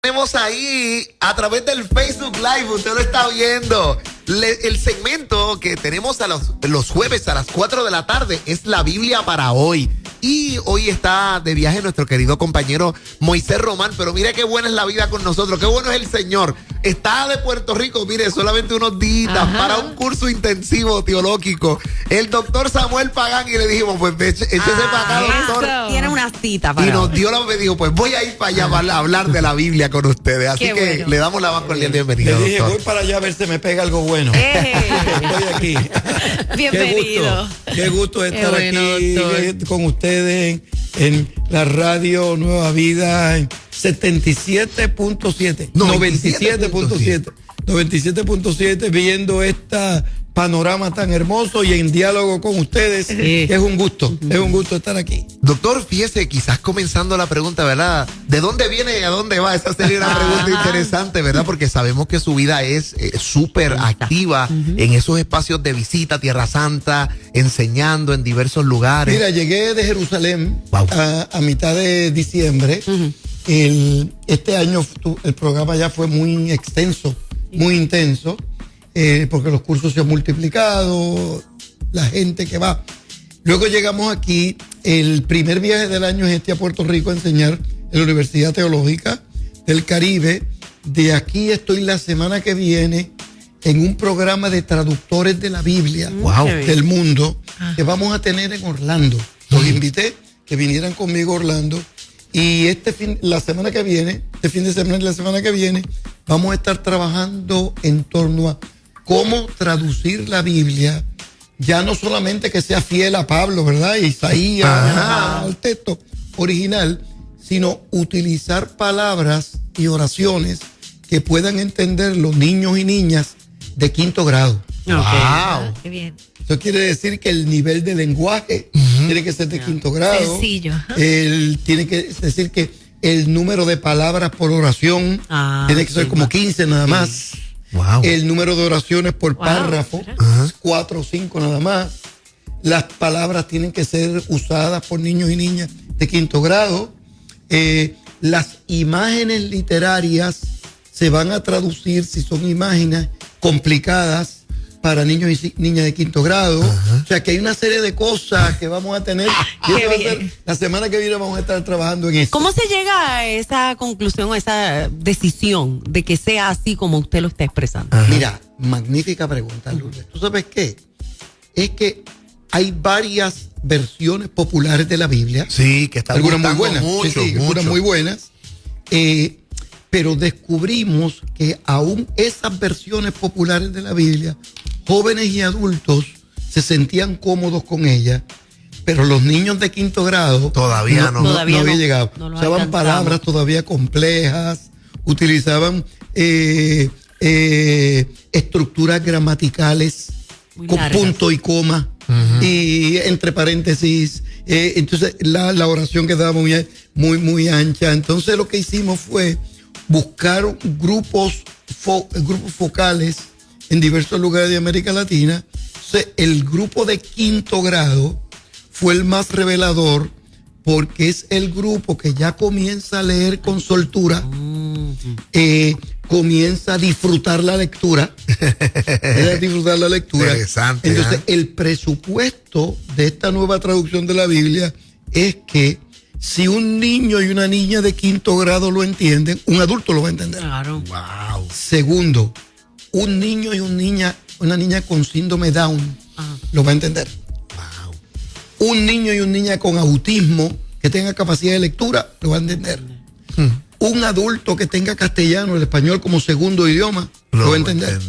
tenemos ahí a través del Facebook Live, usted lo está viendo. El segmento que tenemos a los jueves a las 4 de la tarde es la Biblia para hoy. Y hoy está de viaje nuestro querido compañero Moisés Román, pero mire qué buena es la vida con nosotros, qué bueno es el Señor. Está de Puerto Rico, mire, solamente unos días para un curso intensivo teológico. El doctor Samuel Pagán, y le dijimos, pues échese para acá, doctor. Tiene una cita para y nos dio la, me dijo, pues voy a ir para allá para hablar de la Biblia con ustedes. Así Qué que bueno. le damos la más cordial bienvenida, Le dije, doctor. voy para allá a ver si me pega algo bueno. Estoy aquí. Bienvenido. Qué gusto estar bueno, aquí doctor. con ustedes en la radio Nueva Vida en 77.7. 97.7. 97.7, viendo esta panorama tan hermoso y en diálogo con ustedes. Sí. Es un gusto estar aquí. Doctor, fíjese, quizás comenzando la pregunta, ¿verdad? ¿De dónde viene y a dónde va? Esa sería una pregunta interesante, ¿verdad? Porque sabemos que su vida es súper activa en esos espacios de visita, Tierra Santa, enseñando en diversos lugares. Mira, llegué de Jerusalén Wow. a mitad de diciembre. Este año el programa ya fue muy extenso, muy intenso, porque los cursos se han multiplicado, la gente que va. Luego llegamos aquí, el primer viaje del año es a Puerto Rico a enseñar en la Universidad Teológica del Caribe. De aquí estoy la semana que viene en un programa de traductores de la Biblia del mundo que vamos a tener en Orlando. Los invité que vinieran conmigo a Orlando. Y este fin de semana que viene, vamos a estar trabajando en torno a cómo traducir la Biblia, ya no solamente que sea fiel a Pablo, ¿verdad? Y Isaías, al texto original, sino utilizar palabras y oraciones que puedan entender los niños y niñas de 5º grado. Wow. Qué bien. Eso quiere decir que el nivel de lenguaje tiene que ser de 5º grado. Sencillo. Tiene que decir que el número de palabras por oración tiene que ser como 15 nada más. Wow. El número de oraciones por párrafo, 4 o 5 nada más. Las palabras tienen que ser usadas por niños y niñas de 5º grado. Las imágenes literarias se van a traducir, si son imágenes complicadas, para niños y niñas de 5º grado. O sea que hay una serie de cosas que vamos a tener. Y eso va a ser, la semana que viene vamos a estar trabajando en eso. ¿Cómo se llega a esa conclusión, a esa decisión de que sea así como usted lo está expresando? Mira, magnífica pregunta, Lourdes. ¿Tú sabes qué? Es que hay varias versiones populares de la Biblia. Sí, que están algunas muy gustando buenas. mucho, Algunas muy buenas. Pero descubrimos que aún esas versiones populares de la Biblia, jóvenes y adultos se sentían cómodos con ellas, pero los niños de 5º grado Todavía no había llegado. no lo Usaban alcanzamos. palabras todavía complejas, utilizaban estructuras gramaticales Muy con largas. punto y coma y entre paréntesis. Entonces la oración quedaba muy ancha. Entonces lo que hicimos fue buscar grupos focales en diversos lugares de América Latina. Entonces, el grupo de 5º grado fue el más revelador porque es el grupo que ya comienza a leer con soltura, comienza a disfrutar la lectura. Interesante. Entonces, el presupuesto de esta nueva traducción de la Biblia es que si un niño y una niña de 5º grado lo entienden, un adulto lo va a entender. Claro. Wow. Segundo, un niño y una niña con síndrome Down lo va a entender. Wow. Un niño y una niña con autismo que tenga capacidad de lectura lo va a entender. Un adulto que tenga castellano, el español como segundo idioma, lo va a entender.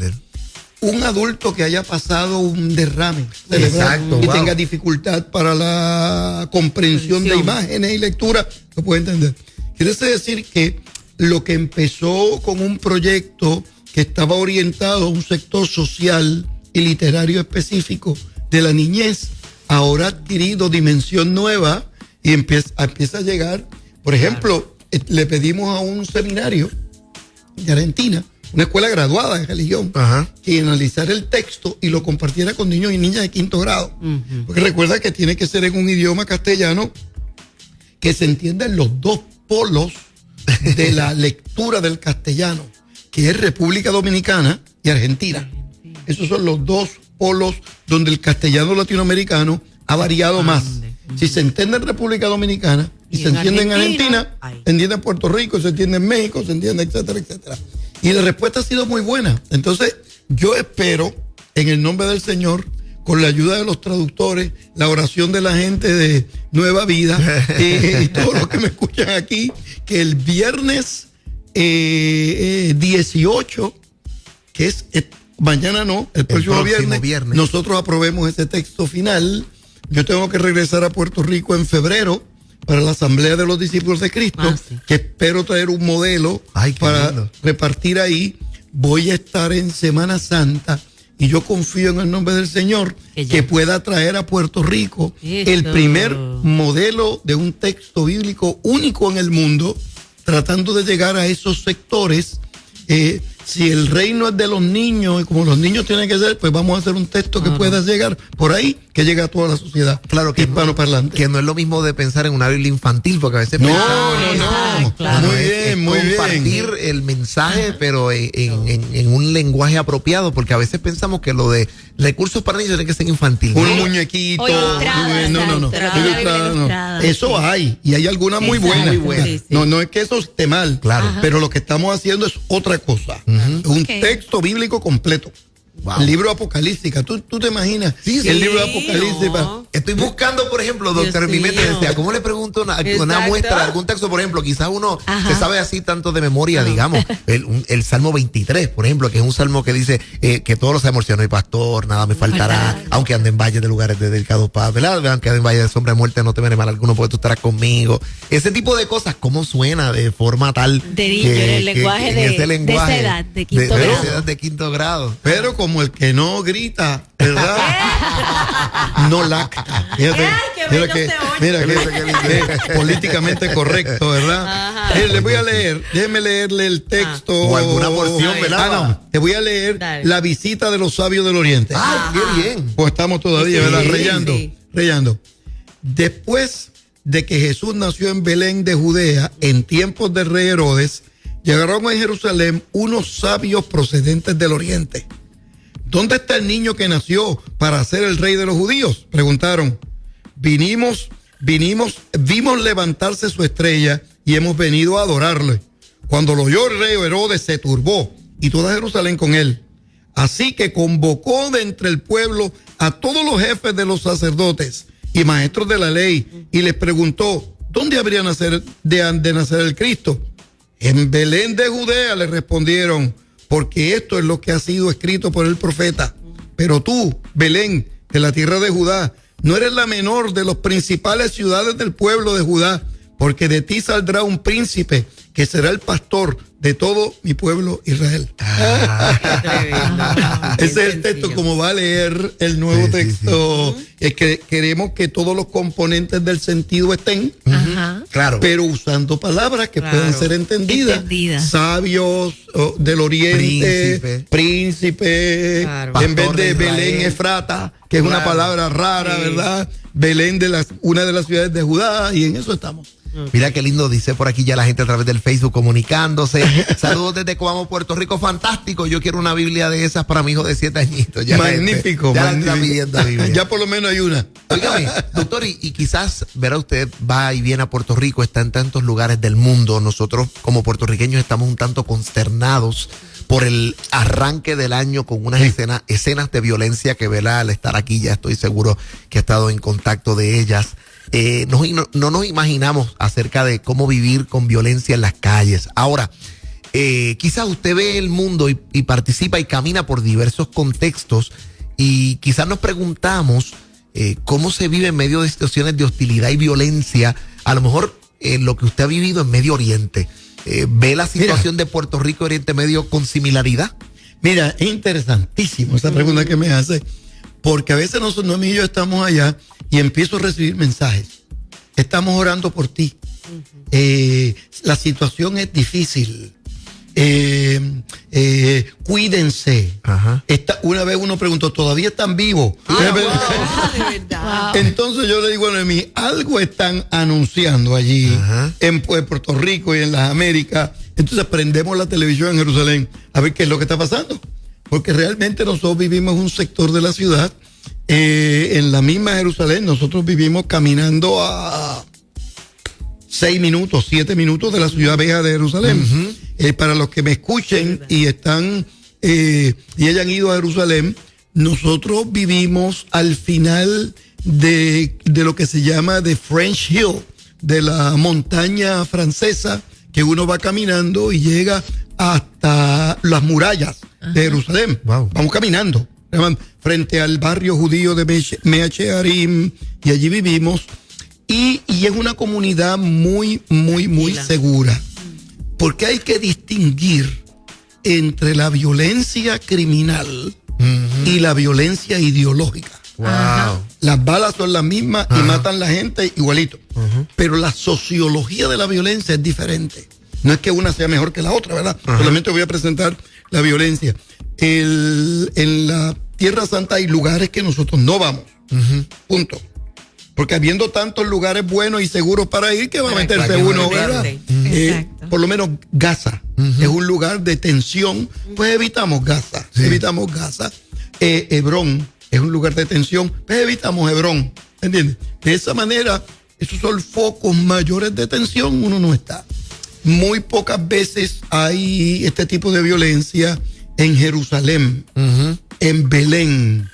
Un adulto que haya pasado un derrame cerebral y tenga dificultad para la comprensión de imágenes y lectura, lo puede entender. Quiere decir que lo que empezó con un proyecto que estaba orientado a un sector social y literario específico de la niñez, ahora ha adquirido dimensión nueva y empieza a llegar. Por ejemplo, le pedimos a un seminario de Argentina, una escuela graduada en religión, que analizara el texto y lo compartiera con niños y niñas de 5º grado. Porque recuerda que tiene que ser en un idioma castellano que se entienda en los dos polos de la lectura del castellano, que es República Dominicana y Argentina. Esos son los dos polos donde el castellano latinoamericano ha variado más. Si se entiende en República Dominicana y se entiende en Argentina, se entiende en Puerto Rico, se entiende en México, se entiende, etcétera, etcétera. Y la respuesta ha sido muy buena. Entonces, yo espero, en el nombre del Señor, con la ayuda de los traductores, la oración de la gente de Nueva Vida y todos los que me escuchan aquí, que el viernes 18, que es mañana no, el próximo viernes, nosotros aprobemos ese texto final. Yo tengo que regresar a Puerto Rico en febrero para la Asamblea de los Discípulos de Cristo, que espero traer un modelo para repartir ahí. Voy a estar en Semana Santa y yo confío en el nombre del Señor que pueda traer a Puerto Rico el primer modelo de un texto bíblico único en el mundo, tratando de llegar a esos sectores. Si el reino es de los niños y como los niños tienen que ser, pues vamos a hacer un texto que pueda llegar por ahí, que llegue a toda la sociedad. Claro que hispanoparlante. Que no es lo mismo de pensar en una Biblia infantil, porque a veces no. Claro, muy bien. Compartir el mensaje, pero en un lenguaje apropiado, porque a veces pensamos que lo de recursos para niños tiene que ser infantil. Un muñequito. No. Eso hay, y hay algunas muy buenas. Sí. No es que eso esté mal, claro. Pero lo que estamos haciendo es otra cosa. Un texto bíblico completo. Wow. El libro Apocalíptica, ¿tú te imaginas? Sí, el libro de Apocalíptica. No. Estoy buscando, por ejemplo, doctor, en mi mente decía, ¿cómo le pregunto una muestra de algún texto? Por ejemplo, quizás uno se sabe así tanto de memoria, digamos, el Salmo 23, por ejemplo, que es un salmo que dice que todos lo sabemos, si no hay pastor, nada me faltará, aunque ande en valles de lugares de delicados paz, ¿verdad? Aunque ande en valles de sombra de muerte, no temeré mal alguno porque tú estarás conmigo. Ese tipo de cosas, ¿cómo suena de forma tal? El lenguaje de esa edad, de quinto grado. Edad de quinto grado. Pero como el que no grita, ¿verdad? No lacta. Fíjate, mira que políticamente correcto, ¿verdad? Déjeme leerle el texto. O alguna porción, ¿verdad? Te voy a leer la visita de los sabios del Oriente. Qué bien. Pues estamos todavía, ¿verdad? Reyando. Después de que Jesús nació en Belén de Judea, en tiempos del rey Herodes, llegaron a Jerusalén unos sabios procedentes del Oriente. ¿Dónde está el niño que nació para ser el rey de los judíos? Preguntaron. Vimos levantarse su estrella y hemos venido a adorarle. Cuando lo oyó el rey Herodes se turbó y toda Jerusalén con él. Así que convocó de entre el pueblo a todos los jefes de los sacerdotes y maestros de la ley y les preguntó, ¿dónde habría de nacer el Cristo? En Belén de Judea, le respondieron, porque esto es lo que ha sido escrito por el profeta. Pero tú, Belén, de la tierra de Judá, no eres la menor de las principales ciudades del pueblo de Judá, porque de ti saldrá un príncipe que será el pastor de todo mi pueblo Israel. Ese es el texto, como va a leer el nuevo texto. Es que queremos que todos los componentes del sentido estén, claro, pero usando palabras que puedan ser entendidas. Sabios del Oriente, príncipe, en vez de Belén Efrata, que es una palabra rara, ¿verdad? Belén una de las ciudades de Judá, y en eso estamos. Mira qué lindo, dice por aquí ya la gente a través del Facebook comunicándose. Saludos desde Coamo, Puerto Rico, fantástico. Yo quiero una Biblia de esas para mi hijo de 7 añitos. Ya magnífico. Ya está pidiendo Biblia. Ya por lo menos hay una. Óigame, doctor, y quizás, verá usted, va y viene a Puerto Rico, está en tantos lugares del mundo. Nosotros como puertorriqueños estamos un tanto consternados por el arranque del año con unas escenas de violencia que, verá, al estar aquí ya estoy seguro que ha estado en contacto de ellas. No nos imaginamos acerca de cómo vivir con violencia en las calles. Ahora, quizás usted ve el mundo y participa y camina por diversos contextos y quizás nos preguntamos cómo se vive en medio de situaciones de hostilidad y violencia, a lo mejor lo que usted ha vivido en Medio Oriente. ¿Ve la situación de Puerto Rico y Oriente Medio con similaridad? Mira, es interesantísimo esa pregunta que me hace, porque a veces nosotros y yo estamos allá y empiezo a recibir mensajes. Estamos orando por ti. La situación es difícil. cuídense. Una vez uno preguntó, ¿todavía están vivos? De verdad. Entonces yo le digo a Noemí, algo están anunciando allí en Puerto Rico y en las Américas. Entonces prendemos la televisión en Jerusalén a ver qué es lo que está pasando. Porque realmente nosotros vivimos en un sector de la ciudad, en la misma Jerusalén, nosotros vivimos caminando a 6 minutos, 7 minutos de la ciudad vieja de Jerusalén. Para los que me escuchen y están y hayan ido a Jerusalén, nosotros vivimos al final de lo que se llama The French Hill, de la montaña francesa, que uno va caminando y llega hasta las murallas de Jerusalén. Wow. Vamos caminando frente al barrio judío de Mea Shearim, y allí vivimos. Y es una comunidad muy, muy, muy segura. Porque hay que distinguir entre la violencia criminal y la violencia ideológica. Wow. Las balas son las mismas y matan a la gente igualito. Pero la sociología de la violencia es diferente. No es que una sea mejor que la otra, ¿verdad? Solamente voy a presentar la violencia. En la Tierra Santa hay lugares que nosotros no vamos. Punto. Porque habiendo tantos lugares buenos y seguros para ir, que va a meterse uno, ¿verdad? Por lo menos Gaza es un lugar de tensión, pues evitamos Gaza. Evitamos Gaza. Hebrón es un lugar de tensión, pues evitamos Hebrón. ¿Entiendes? De esa manera, esos son focos mayores de tensión, uno no está. Muy pocas veces hay este tipo de violencia en Jerusalén, en Belén.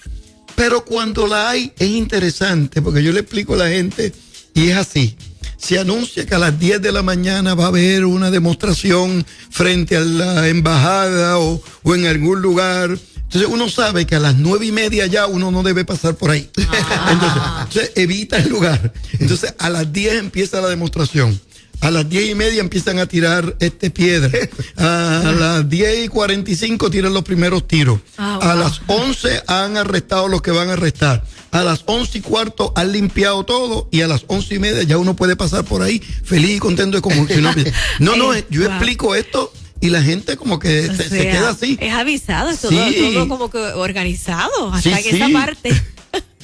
Pero cuando la hay, es interesante, porque yo le explico a la gente, y es así. Se anuncia que a las 10 de la mañana va a haber una demostración frente a la embajada o en algún lugar. Entonces uno sabe que a las 9:30 ya uno no debe pasar por ahí. Entonces evita el lugar. Entonces a las 10 empieza la demostración. A las 10:30 empiezan a tirar piedra. A las 10:45 tiran los primeros tiros. A las 11 han arrestado los que van a arrestar. A las 11:15 han limpiado todo, y a las 11:30 ya uno puede pasar por ahí feliz y contento, como si no. Yo explico esto y la gente como que se queda así. Es avisado, es todo como que organizado, hasta que esa parte.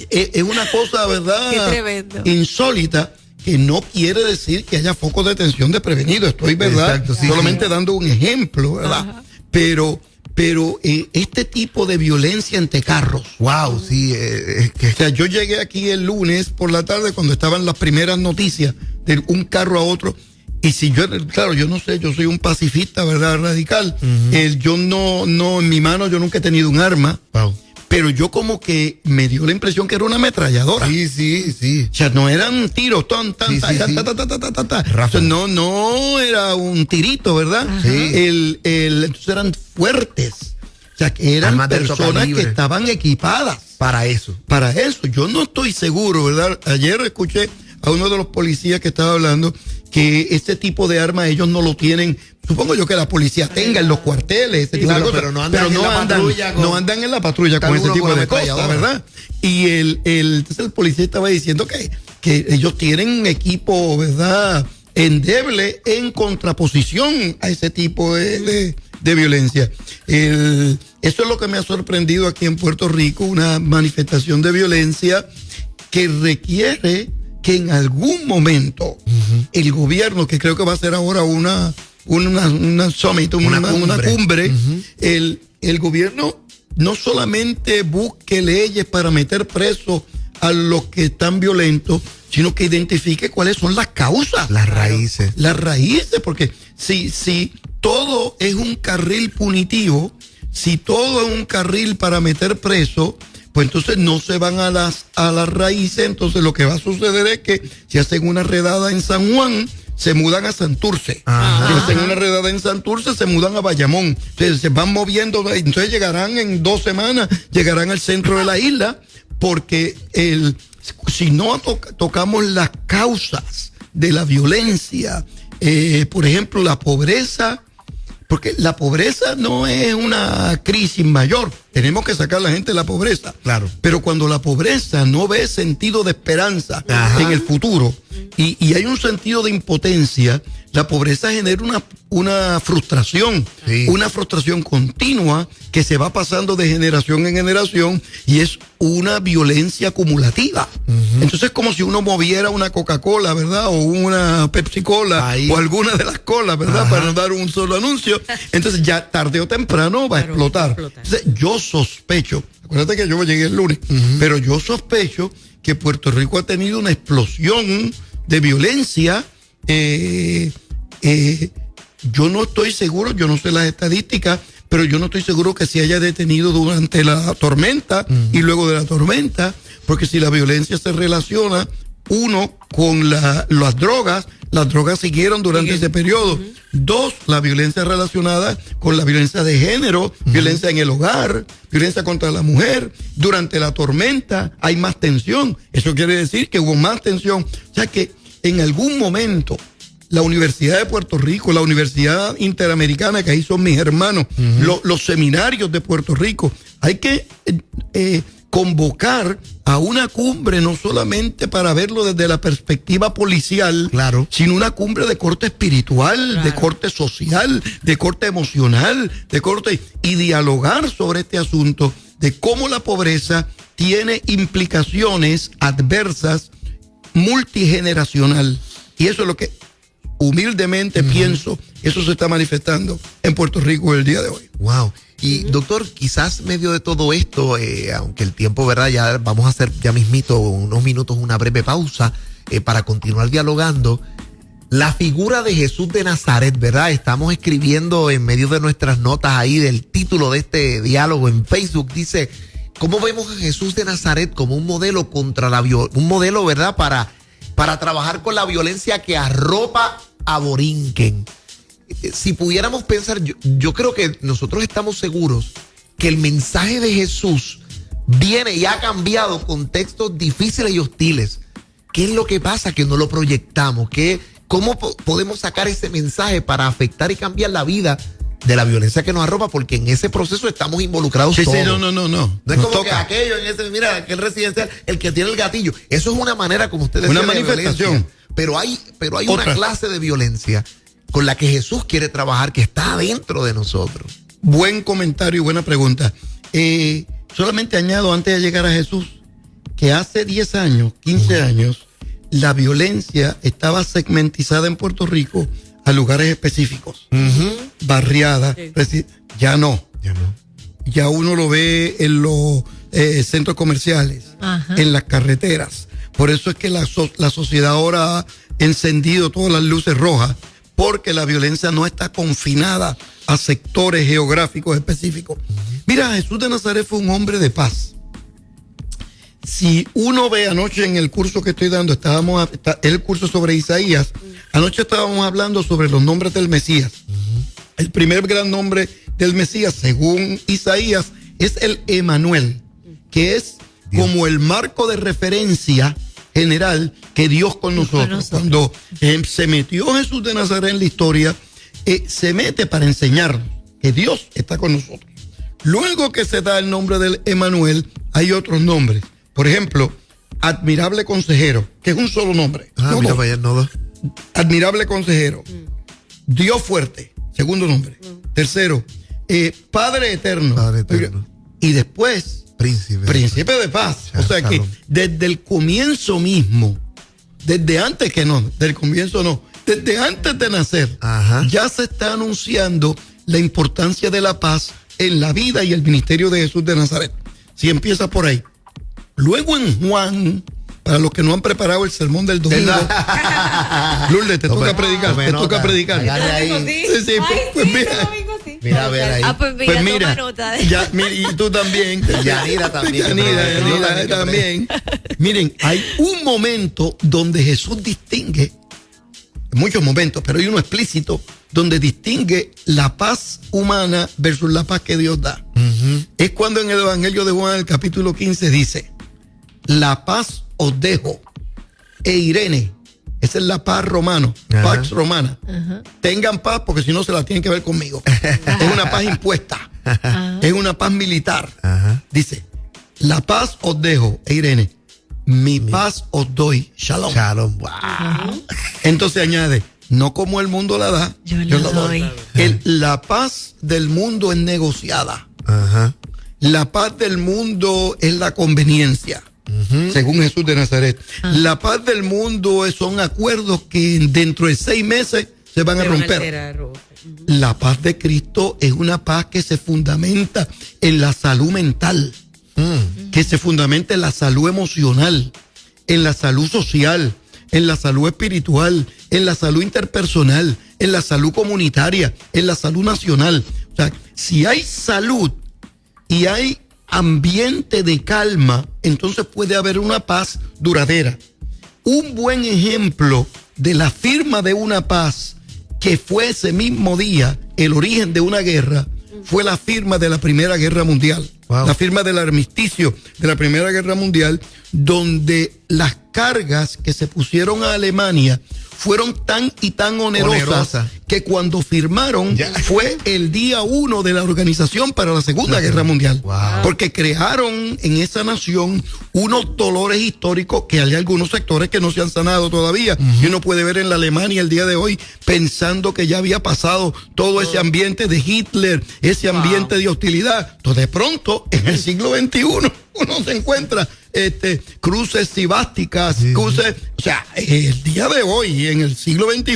Es una cosa, ¿verdad? Qué tremendo. Insólita. Que no quiere decir que haya focos de tensión desprevenidos. Estoy, ¿verdad? Exacto, solamente dando un ejemplo, ¿verdad? Pero este tipo de violencia entre carros. Wow, sí. O sea, yo llegué aquí el lunes por la tarde cuando estaban las primeras noticias de un carro a otro. Y si yo, claro, yo no sé, yo soy un pacifista, ¿verdad? Radical. Yo no, en mi mano yo nunca he tenido un arma. Wow. Pero yo como que me dio la impresión que era una ametralladora. Sí. O sea, no eran tiros, no era un tirito, ¿verdad? Entonces eran fuertes. O sea, que eran personas que estaban equipadas. Para eso. Yo no estoy seguro, ¿verdad? Ayer escuché a uno de los policías que estaba hablando que este tipo de armas ellos no lo tienen. Supongo yo que la policía tenga en los cuarteles ese tipo de cosas, pero no andan en la patrulla con ese tipo de cosas, ¿verdad? Y entonces el policía estaba diciendo que ellos tienen un equipo, ¿verdad?, endeble en contraposición a ese tipo de violencia. Eso es lo que me ha sorprendido aquí en Puerto Rico, una manifestación de violencia que requiere que en algún momento el gobierno, que creo que va a ser ahora una summit, una cumbre, el gobierno no solamente busque leyes para meter presos a los que están violentos, sino que identifique cuáles son las causas. Las raíces. Las raíces, porque si todo es un carril punitivo, si todo es un carril para meter preso, pues entonces no se van a las raíces. Entonces lo que va a suceder es que si hacen una redada en San Juan, se mudan a Santurce. Si hacen una redada en Santurce, se mudan a Bayamón. Entonces se van moviendo, entonces llegarán en 2 semanas, llegarán al centro de la isla, porque si no tocamos las causas de la violencia, por ejemplo, la pobreza. Porque la pobreza no es una crisis mayor. Tenemos que sacar a la gente de la pobreza. Claro. Pero cuando la pobreza no ve sentido de esperanza en el futuro y hay un sentido de impotencia, la pobreza genera una frustración, una frustración continua que se va pasando de generación en generación y es una violencia acumulativa. Entonces es como si uno moviera una Coca-Cola, ¿verdad? O una Pepsi-Cola o alguna de las colas, ¿verdad? Para no dar un solo anuncio. Entonces ya tarde o temprano va a explotar. Entonces yo sospecho, acuérdate que yo llegué el lunes, pero yo sospecho que Puerto Rico ha tenido una explosión de violencia. Yo no estoy seguro, yo no sé las estadísticas, pero yo no estoy seguro que se haya detenido durante la tormenta y luego de la tormenta, porque si la violencia se relaciona, uno, con las drogas siguieron durante ese periodo. Dos, la violencia relacionada con la violencia de género, violencia en el hogar, violencia contra la mujer. Durante la tormenta hay más tensión. Eso quiere decir que hubo más tensión. O sea que en algún momento la Universidad de Puerto Rico, la Universidad Interamericana, que ahí son mis hermanos, los seminarios de Puerto Rico, hay que convocar a una cumbre no solamente para verlo desde la perspectiva policial, sino una cumbre de corte espiritual, de corte social, de corte emocional, y dialogar sobre este asunto de cómo la pobreza tiene implicaciones adversas multigeneracional. Y eso es lo que humildemente pienso, eso se está manifestando en Puerto Rico el día de hoy. Wow. Y doctor, quizás medio de todo esto, aunque el tiempo, ¿verdad? Ya vamos a hacer ya mismito unos minutos, una breve pausa para continuar dialogando. La figura de Jesús de Nazaret, ¿verdad? Estamos escribiendo en medio de nuestras notas ahí del título de este diálogo en Facebook. Dice, ¿cómo vemos a Jesús de Nazaret como un modelo contra un modelo, ¿verdad? Para trabajar con la violencia que arropa a Borinquen. Si pudiéramos pensar, yo creo que nosotros estamos seguros que el mensaje de Jesús viene y ha cambiado contextos difíciles y hostiles. ¿Qué es lo que pasa? Que no lo proyectamos. ¿Cómo podemos sacar ese mensaje para afectar y cambiar la vida de la violencia que nos arropa? Porque en ese proceso estamos involucrados todos. Sí, no. No es como que aquello, mira, aquel residencial, el que tiene el gatillo. Eso es una manera, como ustedes decían, una manifestación. Pero hay una clase de violencia con la que Jesús quiere trabajar, que está adentro de nosotros. Buen comentario y buena pregunta. Solamente añado, antes de llegar a Jesús, que hace 10 años, 15 años, la violencia estaba segmentizada en Puerto Rico a lugares específicos, barriadas. Ya no. Ya uno lo ve en los centros comerciales, en las carreteras. Por eso es que la sociedad ahora ha encendido todas las luces rojas, porque la violencia no está confinada a sectores geográficos específicos. Mira, Jesús de Nazaret fue un hombre de paz. Si uno ve anoche en el curso que estoy dando, el curso sobre Isaías, anoche estábamos hablando sobre los nombres del Mesías. El primer gran nombre del Mesías, según Isaías, es el Emanuel, que es como el marco de referencia general que Dios con nosotros. Cuando se metió Jesús de Nazaret en la historia, se mete para enseñarnos que Dios está con nosotros. Luego que se da el nombre del Emanuel, hay otros nombres. Por ejemplo, Admirable Consejero, que es un solo nombre. Admirable Consejero. Dios Fuerte, segundo nombre. Tercero, Padre Eterno. Y después, Príncipe de Paz. O sea que desde el comienzo mismo, desde antes de nacer, ya se está anunciando la importancia de la paz en la vida y el ministerio de Jesús de Nazaret. Si empieza por ahí. Luego en Juan, para los que no han preparado el sermón del domingo, Lourdes, te toca predicar. Mira, a ver ahí. Pues mira, nota. Y tú también. Yanira también. Miren, hay un momento donde Jesús distingue, muchos momentos, pero hay uno explícito, donde distingue la paz humana versus la paz que Dios da. Es cuando en el Evangelio de Juan, el capítulo 15, dice: la paz os dejo, e Irene. Esa es la paz romana. Tengan paz, porque si no se la tienen que ver conmigo. Es una paz impuesta. Es una paz militar. Dice: la paz os dejo, e Irene, mi paz os doy. Shalom. Wow. Entonces añade: no como el mundo la da, yo la doy. La paz del mundo es negociada. Ajá. La paz del mundo es la conveniencia, según Jesús de Nazaret. La paz del mundo son acuerdos que dentro de 6 meses se van a romper. La paz de Cristo es una paz que se fundamenta en la salud mental, que se fundamenta en la salud emocional, en la salud social, en la salud espiritual, en la salud interpersonal, en la salud comunitaria, en la salud nacional. O sea, si hay salud y hay ambiente de calma, entonces puede haber una paz duradera. Un buen ejemplo de la firma de una paz que fue ese mismo día el origen de una guerra fue la firma de la Primera Guerra Mundial. Wow. La firma del armisticio de la Primera Guerra Mundial, donde las cargas que se pusieron a Alemania fueron tan y tan onerosas que cuando firmaron fue el día 1 de la organización para la Segunda Guerra Mundial. Wow. Porque crearon en esa nación unos dolores históricos que hay algunos sectores que no se han sanado todavía. Y uno puede ver en la Alemania el día de hoy pensando que ya había pasado todo ese ambiente de Hitler, ese ambiente de hostilidad. Entonces de pronto en el siglo XXI uno se encuentra cruces sibásticas, cruces, o sea, el día de hoy, en el siglo XXI,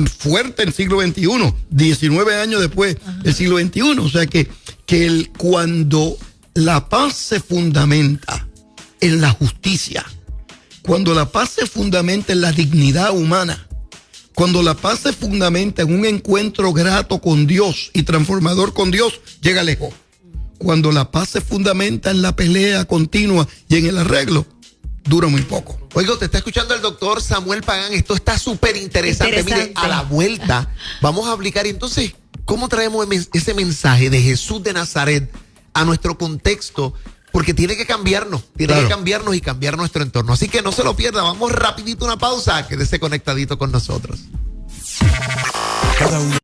fuerte en el siglo XXI, 19 años después del siglo XXI, o sea que cuando la paz se fundamenta en la justicia, cuando la paz se fundamenta en la dignidad humana, cuando la paz se fundamenta en un encuentro grato con Dios y transformador con Dios, llega lejos. Cuando la paz se fundamenta en la pelea continua y en el arreglo, dura muy poco. Oiga, te está escuchando el doctor Samuel Pagán. Esto está súper interesante. Mire, a la vuelta vamos a aplicar entonces cómo traemos ese mensaje de Jesús de Nazaret a nuestro contexto, porque tiene que cambiarnos, que cambiarnos y cambiar nuestro entorno. Así que no se lo pierda. Vamos rapidito a una pausa. Quédese conectadito con nosotros.